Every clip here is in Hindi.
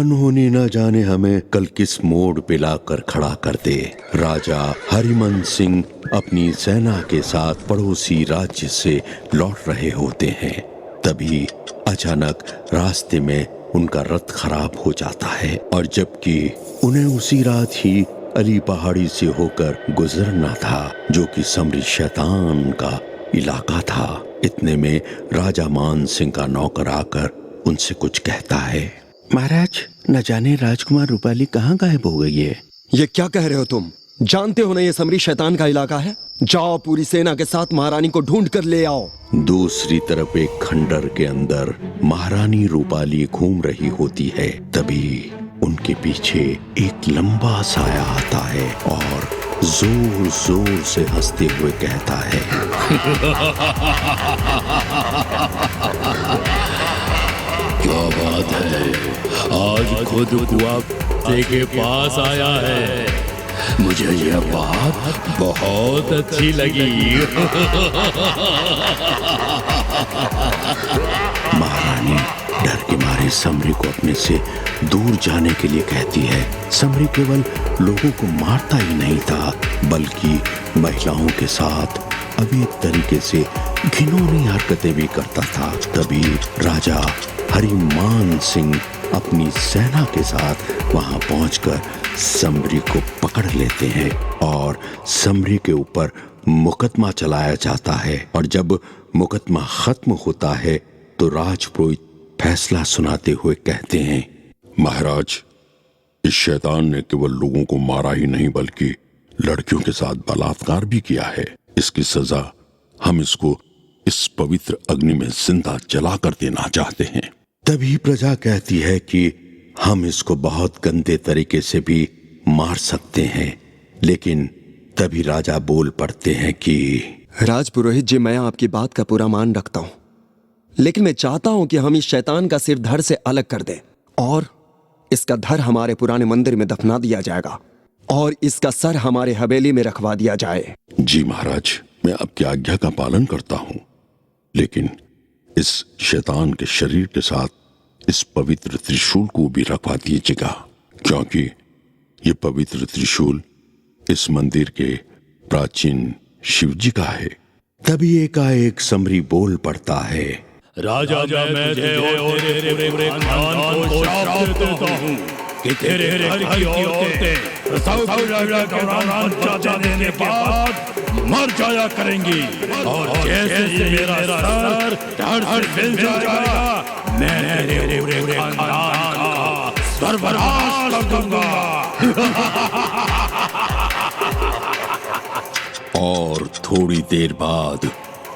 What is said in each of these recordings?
अनहोनी न जाने हमें कल किस मोड़ पे लाकर खड़ा कर दे। राजा हरिमन सिंह अपनी सेना के साथ पड़ोसी राज्य से लौट रहे होते हैं। तभी अचानक रास्ते में उनका रथ खराब हो जाता है और जबकि उन्हें उसी रात ही अली पहाड़ी से होकर गुजरना था, जो कि समरी शैतान का इलाका था। इतने में राजा मान सिंह का नौकर आकर उनसे कुछ कहता है। महाराज, न जाने राजकुमार रूपाली कहाँ गायब हो गई है। ये क्या कह रहे हो तुम? जानते हो ना ये समरी शैतान का इलाका है। जाओ पूरी सेना के साथ महारानी को ढूंढ कर ले आओ। दूसरी तरफ एक खंडर के अंदर महारानी रूपाली घूम रही होती है। तभी उनके पीछे एक लंबा साया आता है और जोर जोर से हंसते हुए कहता है। क्या बात है, आज खुद बुआ के पास आया है। मुझे यह बात बहुत अच्छी लगी। महारानी डर के मारे समरी को अपने से दूर जाने के लिए कहती है। समरी केवल लोगों को मारता ही नहीं था, बल्कि महिलाओं के साथ अवैध तरीके से घिनौनी हरकतें भी करता था। तभी राजा हरिमान सिंह अपनी सेना के साथ वहां पहुंचकर समरी को पकड़ लेते हैं और समरी के ऊपर मुकदमा चलाया जाता है। और जब मुकदमा खत्म होता है तो राजपुरोहित फैसला सुनाते हुए कहते हैं। महाराज, इस शैतान ने केवल लोगों को मारा ही नहीं बल्कि लड़कियों के साथ बलात्कार भी किया है। इसकी सजा हम इसको इस पवित्र अग्नि में जिंदा जलाकर देना चाहते हैं। तभी प्रजा कहती है कि हम इसको बहुत गंदे तरीके से भी मार सकते हैं, लेकिन तभी राजा बोल पड़ते हैं कि राजपुरोहित जी, मैं आपकी बात का पूरा मान रखता हूं, लेकिन मैं चाहता हूं कि हम इस शैतान का सिर धड़ से अलग कर दें और इसका धड़ हमारे पुराने मंदिर में दफना दिया जाएगा और इसका सर हमारे हवेली में रखवा दिया जाए। जी महाराज, मैं आपकी आज्ञा का पालन करता हूं, लेकिन इस शैतान के शरीर के साथ इस पवित्र त्रिशूल को भी रखवा दीजिएगा, क्योंकि ये पवित्र त्रिशूल इस मंदिर के प्राचीन शिव जी का है। तभी एकाएक समरी बोल पड़ता है। राजा, मैं तुझे और तेरे पूरे खानदान को श्राप देता हूँ कि तेरे घर की औरतें प्रसव पीड़ा के दौरान बच्चा देने के बाद मर जाया करेंगी और जैसे ही मेरा सर धड़ से मिल जाएगा, मैं तेरे पूरे खानदान का सर्वनाश कर दूंगा। और थोड़ी देर बाद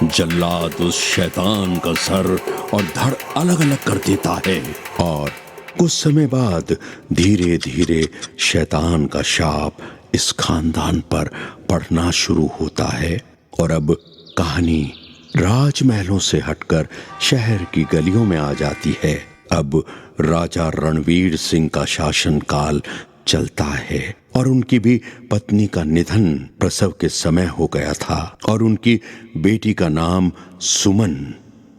जल्लाद उस शैतान का सर और धड़ अलग अलग कर देता है और कुछ समय बाद धीरे धीरे शैतान का शाप इस खानदान पर पड़ना शुरू होता है। और अब कहानी राजमहलों से हटकर शहर की गलियों में आ जाती है। अब राजा रणवीर सिंह का शासनकाल चलता है और उनकी भी पत्नी का निधन प्रसव के समय हो गया था और उनकी बेटी का नाम सुमन,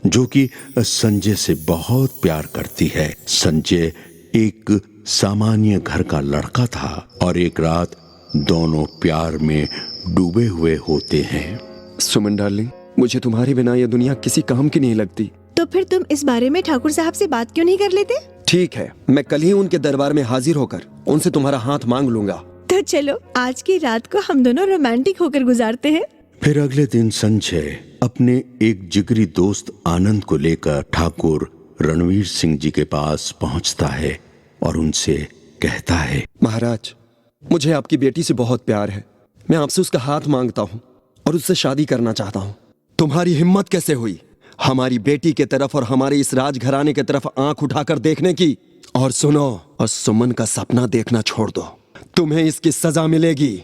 जो कि संजय से बहुत प्यार करती है। संजय एक सामान्य घर का लड़का था और एक रात दोनों प्यार में डूबे हुए होते हैं। सुमन डार्लिंग, मुझे तुम्हारे बिना यह दुनिया किसी काम की नहीं लगती। तो फिर तुम इस बारे में ठाकुर साहब से बात क्यों नहीं कर लेते? ठीक है, मैं कल ही उनके दरबार में हाजिर होकर उनसे तुम्हारा हाथ मांग लूंगा। तो चलो आज की रात को हम दोनों रोमांटिक होकर गुजारते हैं। फिर अगले दिन संजय अपने एक जिगरी दोस्त आनंद को लेकर ठाकुर रणवीर सिंह जी के पास पहुंचता है और उनसे कहता है। महाराज, मुझे आपकी बेटी से बहुत प्यार है। मैं आपसे उसका हाथ मांगता हूँ और उससे शादी करना चाहता हूँ। तुम्हारी हिम्मत कैसे हुई हमारी बेटी के तरफ और हमारे इस राजघराने के तरफ आंख उठाकर देखने की? और सुनो, और सुमन का सपना देखना छोड़ दो। तुम्हें इसकी सजा मिलेगी।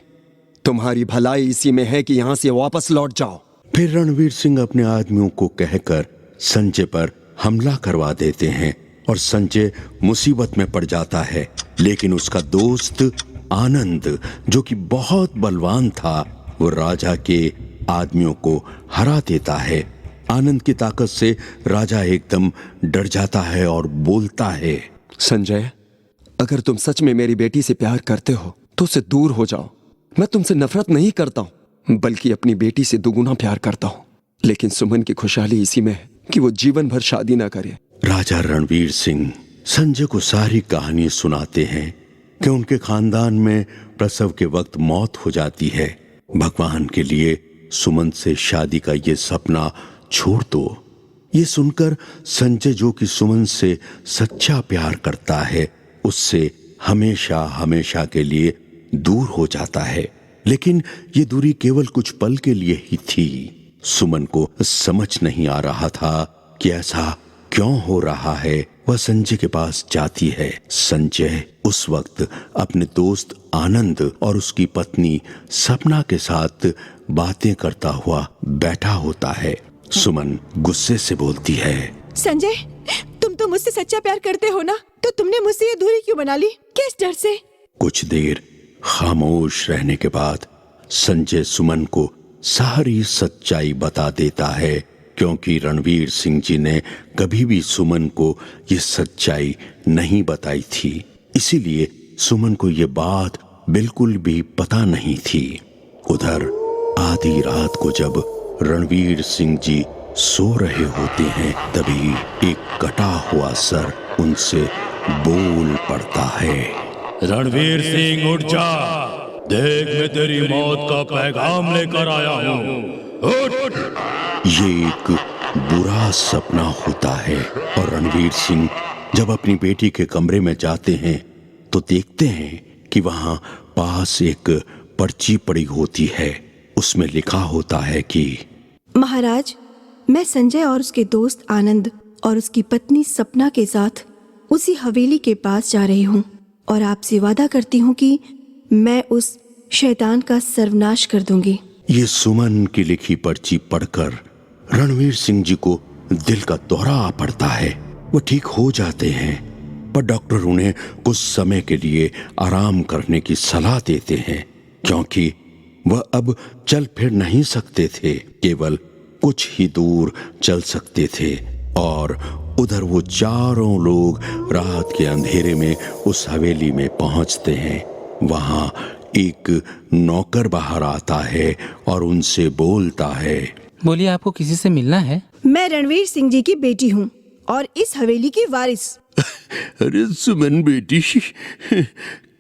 तुम्हारी भलाई इसी में है कि यहाँ से वापस लौट जाओ। फिर रणवीर सिंह अपने आदमियों को कहकर संजय पर हमला करवा देते हैं और संजय मुसीबत में पड़ जाता है। लेकिन उसका दोस्त आनंद, जो कि बहुत बलवान था, वो राजा के आदमियों को हरा देता है। आनंद की ताकत से राजा एकदम डर जाता है और बोलता है। संजय, अगर तुम सच में मेरी बेटी से प्यार करते हो तो उससे दूर हो जाओ। मैं तुमसे नफरत नहीं करता हूं, बल्कि अपनी बेटी से दुगुना प्यार करता हूं। लेकिन सुमन की खुशहाली इसी में है कि वो जीवन भर शादी ना करे। राजा रणवीर सिंह संजय को सारी कहानी सुनाते हैं कि उनके खानदान में प्रसव के वक्त मौत हो जाती है। भगवान के लिए सुमन से शादी का ये सपना छोड़ दो। ये सुनकर संजय, जो कि सुमन से सच्चा प्यार करता है, उससे हमेशा हमेशा के लिए दूर हो जाता है। लेकिन ये दूरी केवल कुछ पल के लिए ही थी। सुमन को समझ नहीं आ रहा था कि ऐसा क्यों हो रहा है। वह संजय के पास जाती है। संजय उस वक्त अपने दोस्त आनंद और उसकी पत्नी सपना के साथ बातें करता हुआ बैठा होता है। सुमन गुस्से से बोलती है, संजय, तुम तो मुझसे सच्चा प्यार करते हो ना, तो तुमने मुझसे ये दूरी क्यों बना ली? किस डर से? कुछ देर खामोश रहने के बाद संजय सुमन को सारी सच्चाई बता देता है, क्योंकि रणवीर सिंह जी ने कभी भी सुमन को ये सच्चाई नहीं बताई थी। इसीलिए सुमन को ये बात बिल्कुल भी पता नहीं थी। उधर आधी रात को जब रणवीर सिंह जी सो रहे होते हैं, तभी एक कटा हुआ सर उनसे बोल पड़ता है, रणवीर सिंह उठ जा, देख मैं तेरी मौत का पैगाम लेकर आया हूँ, उठ। ये एक बुरा सपना होता है और रणवीर सिंह जब अपनी बेटी के कमरे में जाते हैं तो देखते हैं कि वहां पास एक पर्ची पड़ी होती है। उसमें लिखा होता है कि महाराज, मैं संजय और उसके दोस्त आनंद और उसकी पत्नी सपना के साथ उसी हवेली के पास जा रही हूँ और आपसे वादा करती हूँ कि मैं उस शैतान का सर्वनाश कर दूंगी। ये सुमन की लिखी पर्ची पढ़कर रणवीर सिंह जी को दिल का दौरा आ पड़ता है। वो ठीक हो जाते हैं, पर डॉक्टर उन्हें कुछ समय के लिए आराम करने की सलाह देते हैं, क्योंकि वह अब चल फिर नहीं सकते थे, केवल कुछ ही दूर चल सकते थे। और उधर वो चारों लोग रात के अंधेरे में उस हवेली में पहुंचते हैं। वहां एक नौकर बाहर आता है और उनसे बोलता है, बोलिए, आपको किसी से मिलना है? मैं रणवीर सिंह जी की बेटी हूँ और इस हवेली की वारिस। अरे सुमन बेटी,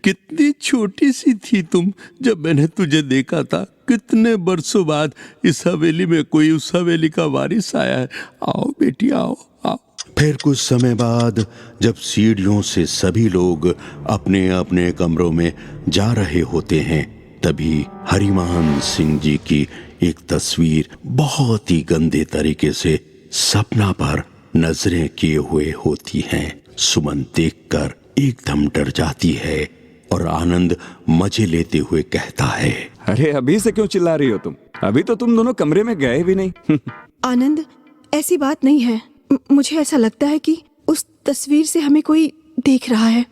कितनी छोटी सी थी तुम जब मैंने तुझे देखा था। कितने बरसों बाद इस हवेली में कोई उस हवेली का वारिस आया है। आओ बेटी, आओ आओ। फिर कुछ समय बाद जब सीढ़ियों से सभी लोग अपने अपने कमरों में जा रहे होते हैं, तभी हरिमान सिंह जी की एक तस्वीर बहुत ही गंदे तरीके से सपना पर नजरें किए हुए होती हैं। सुमन देखकर एकदम डर जाती है और आनंद मजे लेते हुए कहता है, अरे अभी से क्यों चिल्ला रही हो तुम? अभी तो तुम दोनों कमरे में गए भी नहीं। आनंद, ऐसी बात नहीं है। मुझे ऐसा लगता है कि उस तस्वीर से हमें कोई देख रहा है।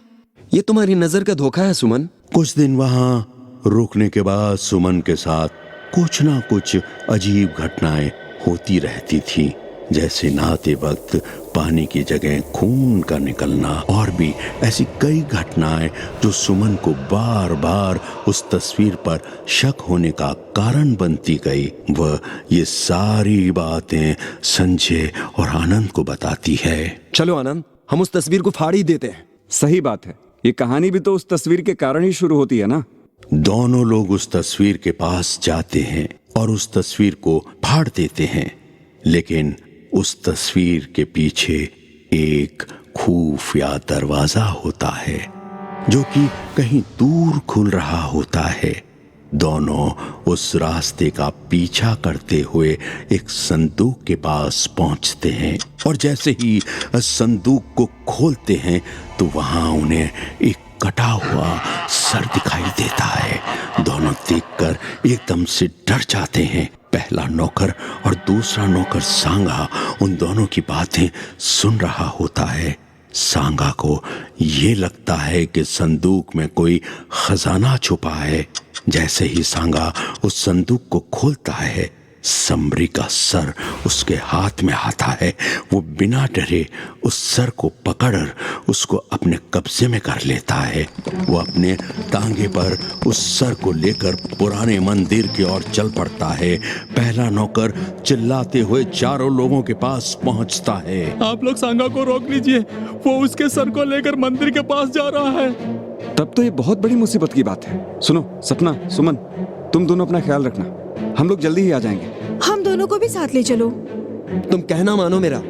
ये तुम्हारी नजर का धोखा है सुमन। कुछ दिन वहां रुकने के बाद सुमन के साथ कुछ ना कुछ अजीब घटनाएं होती रहती थी, जैसे नहाते वक्त पानी की जगह खून का निकलना, और भी ऐसी कई घटनाएं जो सुमन को बार बार उस तस्वीर पर शक होने का कारण बनती गई। वह ये सारी बातें संजय और आनंद को बताती है। चलो आनंद, हम उस तस्वीर को फाड़ ही देते हैं। सही बात है, ये कहानी भी तो उस तस्वीर के कारण ही शुरू होती है ना। दोनों लोग उस तस्वीर के पास जाते हैं और उस तस्वीर को फाड़ देते हैं, लेकिन उस तस्वीर के पीछे एक खुफिया दरवाजा होता है जो कि कहीं दूर खुल रहा होता है। दोनों उस रास्ते का पीछा करते हुए एक संदूक के पास पहुंचते हैं और जैसे ही संदूक को खोलते हैं तो वहां उन्हें एक कटा हुआ सर दिखाई देता है। दोनों देखकर एकदम से डर जाते हैं। पहला नौकर और दूसरा नौकर सांगा उन दोनों की बातें सुन रहा होता है। सांगा को ये लगता है कि संदूक में कोई खजाना छुपा है। जैसे ही सांगा उस संदूक को खोलता है, समरी का सर उसके हाथ में आता है, वो बिना डरे उस सर को पकड़ उसको अपने कब्जे में कर लेता है। वो अपने टांगे पर उस सर को लेकर पुराने मंदिर की ओर चल पड़ता है। पहला नौकर चिल्लाते हुए चारों लोगों के पास पहुंचता है। आप लोग सांगा को रोक लीजिए, वो उसके सर को लेकर मंदिर के पास जा रहा है। तब तो ये बहुत बड़ी मुसीबत की बात है। सुनो सपना, सुमन, तुम दोनों अपना ख्याल रखना, हम लोग जल्दी ही आ जाएंगे। हम दोनों को भी साथ ले चलो। तुम कहना मानो मेरा,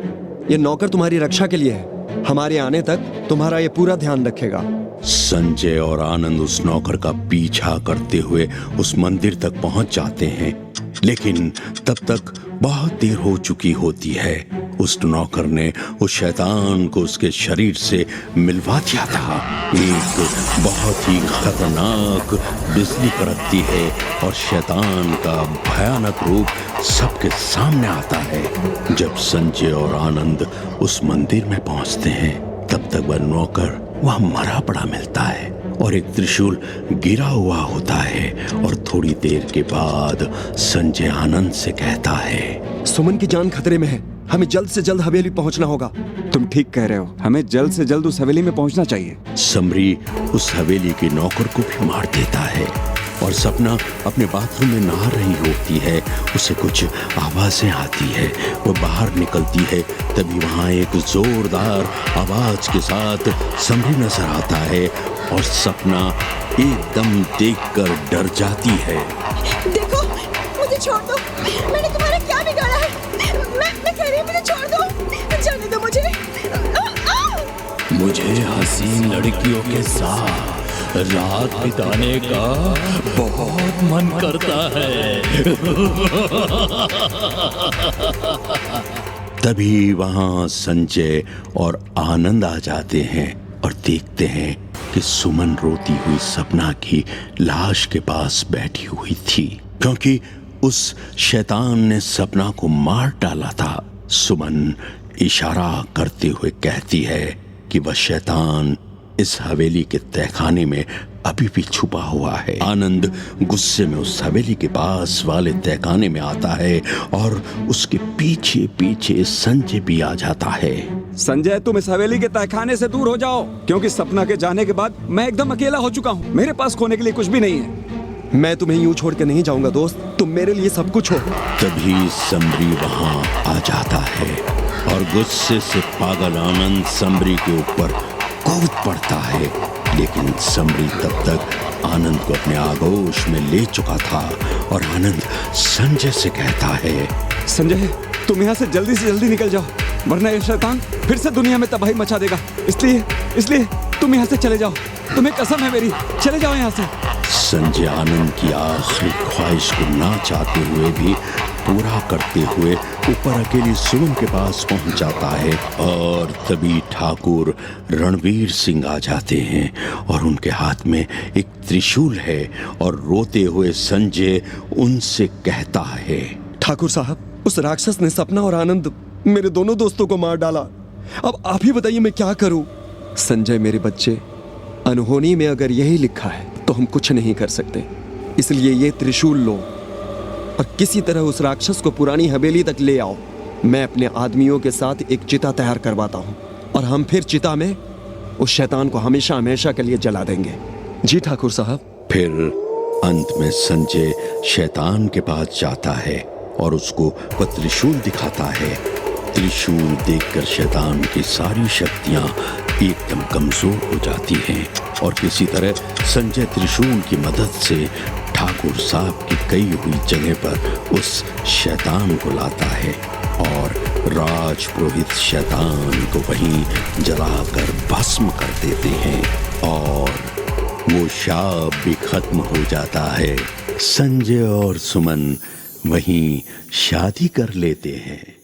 ये नौकर तुम्हारी रक्षा के लिए है। हमारे आने तक तुम्हारा ये पूरा ध्यान रखेगा। संजय और आनंद उस नौकर का पीछा करते हुए उस मंदिर तक पहुंच जाते हैं, लेकिन तब तक बहुत देर हो चुकी होती है। उस नौकर ने उस शैतान को उसके शरीर से मिलवा दिया था। एक बहुत ही खतरनाक बिजली कड़कती है और शैतान का भयानक रूप सबके सामने आता है। जब संजय और आनंद उस मंदिर में पहुंचते हैं, तब तक वह नौकर वह मरा पड़ा मिलता है और एक त्रिशूल गिरा हुआ होता है। और थोड़ी देर के बाद संजय आनंद से कहता है, सुमन की जान खतरे में है, हमें जल्द से जल्द हवेली पहुंचना होगा। तुम ठीक कह रहे हो, हमें जल्द से जल्द उस हवेली में पहुंचना चाहिए। समरी उस हवेली के नौकर को भी मार देता है और सपना अपने बाथरूम में नहा रही होती है। उसे कुछ आवाजें आती है, वो बाहर निकलती है। तभी वहां एक जोरदार आवाज के साथ समरी नजर आता है और सपना एकदम देखकर डर जाती है। देखो, मुझे छोड़ दो, मैंने तुम्हारा क्या बिगाड़ा है? मैं कह रही हूँ, मुझे छोड़ दो, जाने दो मुझे। मुझे हसीन लड़कियों के साथ रात बिताने का बहुत मन करता है। तभी वहां संजय और आनंद आ जाते हैं और देखते हैं कि सुमन रोती हुई सपना की लाश के पास बैठी हुई थी, क्योंकि उस शैतान ने सपना को मार डाला था। सुमन इशारा करते हुए कहती है कि वह शैतान इस हवेली के तहखाने में अभी भी छुपा हुआ है। आनंद गुस्से में उस हवेली के पास वाले तहखाने में आता है और उसके पीछे पीछे संजय भी आ जाता है। संजय, तुम इस हवेली के तहखाने से दूर हो जाओ, क्योंकि सपना के जाने के बाद मैं एकदम अकेला हो चुका हूँ। मेरे पास खोने के लिए कुछ भी नहीं है। मैं तुम्हें यूं छोड़ के नहीं जाऊंगा दोस्त, तुम मेरे लिए सब कुछ हो। तभी समरी वहां आ जाता है और गुस्से से पागल आनंद समरी के ऊपर कूद पड़ता है, लेकिन समरी तब तक आनंद को अपने आगोश में ले चुका था और आनंद संजय से कहता है, संजय, तुम यहाँ से जल्दी निकल जाओ, वरना ये शैतान फिर से दुनिया में तबाही मचा देगा। इसलिए तुम यहाँ से चले जाओ, तुम्हें कसम है मेरी, चले जाओ यहाँ से। संजय आनंद की आखिरी ख्वाहिश को ना चाहते हुए भी पूरा करते हुए ऊपर अकेली सुमन के पास पहुंच जाता है और तभी ठाकुर रणवीर सिंह आ जाते हैं और उनके हाथ में एक त्रिशूल है और रोते हुए संजय उनसे कहता है, ठाकुर साहब, उस राक्षस ने सपना और आनंद मेरे दोनों दोस्तों को मार डाला। अब आप ही बताइए मैं क्या करूं? संजय मेरे बच्चे, अनहोनी में अगर यही लिखा है तो हम कुछ नहीं कर सकते, इसलिए ये त्रिशूल लो और किसी तरह उस राक्षस को पुरानी हवेली तक ले आओ। मैं अपने आदमियों के साथ एक चिता तैयार करवाता हूँ और हम फिर चिता में उस शैतान को हमेशा हमेशा के लिए जला देंगे। जी ठाकुर साहब। फिर अंत में संजय शैतान के पास जाता है और उसको वह त्रिशूल दिखाता है। त्रिशूल देखकर शैतान की सारी शक्तियां एकदम कमजोर हो जाती हैं और किसी तरह संजय त्रिशूल की मदद से ठाकुर साहब की कई हुई जगह पर उस शैतान को लाता है और राजपुरोहित शैतान को वहीं जलाकर भस्म कर देते हैं और वो शाप भी खत्म हो जाता है। संजय और सुमन वहीं शादी कर लेते हैं।